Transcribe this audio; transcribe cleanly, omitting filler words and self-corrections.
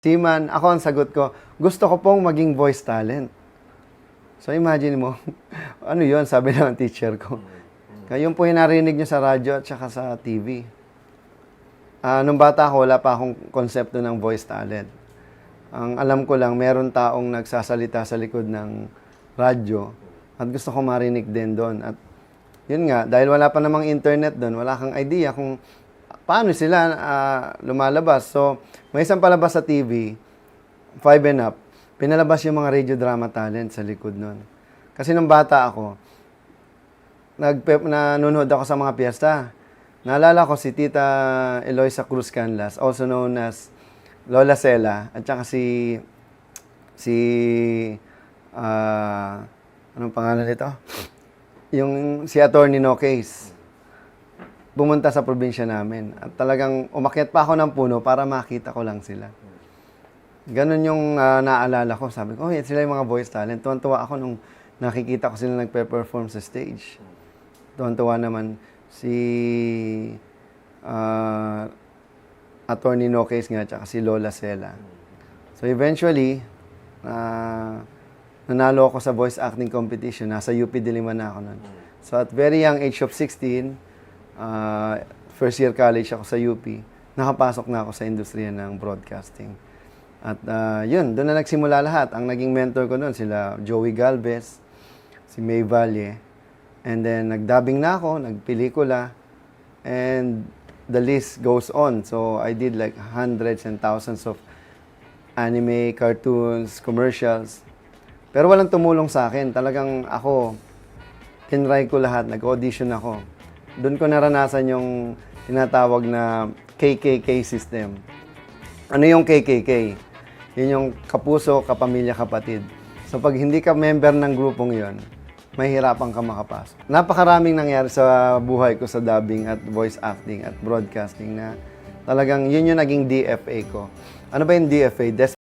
Seaman, ako ang sagot ko, gusto ko pong maging voice talent. So imagine mo, ano yun, sabi ng teacher ko. Kaya yun po yung narinig nyo sa radyo at saka sa TV. Nung bata ako, wala pa akong konsepto ng voice talent. Ang alam ko lang, meron taong nagsasalita sa likod ng radyo at gusto ko marinig din doon. At yun nga, dahil wala pa namang internet doon, wala kang idea kung paano sila lumalabas. So, may isang palabas sa TV, 5 and Up, pinalabas yung mga radio drama talent sa likod nun. Kasi nung bata ako, nanonood ako sa mga piyesta. Naalala ko si Tita Eloisa Cruz Canlas, also known as Lola Sela, at saka anong pangalan nito? Yung si Attorney No Case. Pumunta sa probinsya namin. At talagang umakyat pa ako ng puno para makita ko lang sila. Ganon yung naalala ko. Sabi ko, sila yung mga voice talent. Tuwan-tuwa ako nung nakikita ko sila nagpe-perform sa stage. Tuwan-tuwa naman si Attorney No Case nga, tsaka si Lola Sela. So eventually, nanalo ako sa voice acting competition. Nasa UP Diliman na ako nun. So at very young age of 16, first year college ako sa UP, nakapasok na ako sa industriya ng broadcasting. At yun, doon na nagsimula lahat. Ang naging mentor ko doon, sila Joey Galvez, si May Valle. And then, nagdubbing na ako, nagpelikula, and the list goes on. So, I did like hundreds and thousands of anime, cartoons, commercials. Pero walang tumulong sa akin. Talagang ako, tinry ko lahat, nag-audition ako. Doon ko naranasan yung tinatawag na KKK system. Ano yung KKK? Yun yung kapuso, kapamilya, kapatid. So pag hindi ka member ng grupong yon, mahihirapan ka makapasok. Napakaraming nangyari sa buhay ko sa dubbing at voice acting at broadcasting na talagang yun yung naging DFA ko. Ano ba yung DFA?